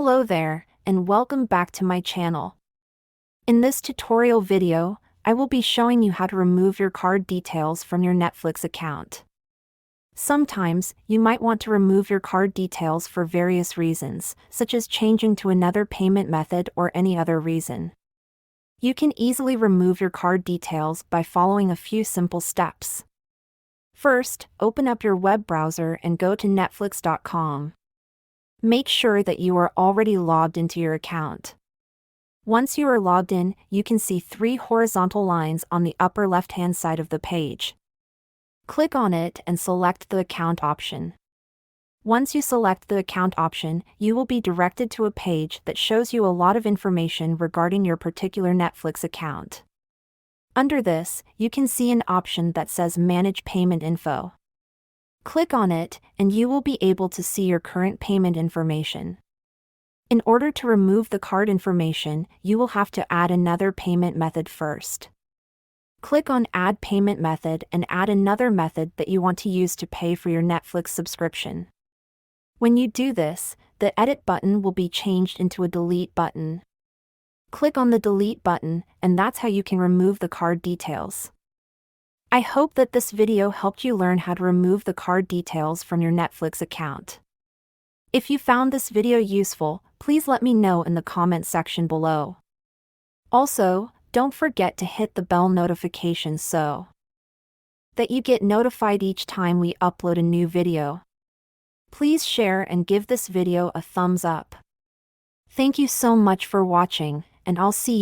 Hello there, and welcome back to my channel. In this tutorial video, I will be showing you how to remove your card details from your Netflix account. Sometimes, you might want to remove your card details for various reasons, such as changing to another payment method or any other reason. You can easily remove your card details by following a few simple steps. First, open up your web browser and go to netflix.com. Make sure that you are already logged into your account. Once you are logged in, you can see 3 horizontal lines on the upper left-hand side of the page. Click on it and select the account option. Once you select the account option, you will be directed to a page that shows you a lot of information regarding your particular Netflix account. Under this, you can see an option that says Manage Payment Info. Click on it, and you will be able to see your current payment information. In order to remove the card information, you will have to add another payment method first. Click on Add Payment Method and add another method that you want to use to pay for your Netflix subscription. When you do this, the Edit button will be changed into a Delete button. Click on the Delete button, and that's how you can remove the card details. I hope that this video helped you learn how to remove the card details from your Netflix account. If you found this video useful, please let me know in the comment section below. Also, don't forget to hit the bell notification so that you get notified each time we upload a new video. Please share and give this video a thumbs up. Thank you so much for watching, and I'll see you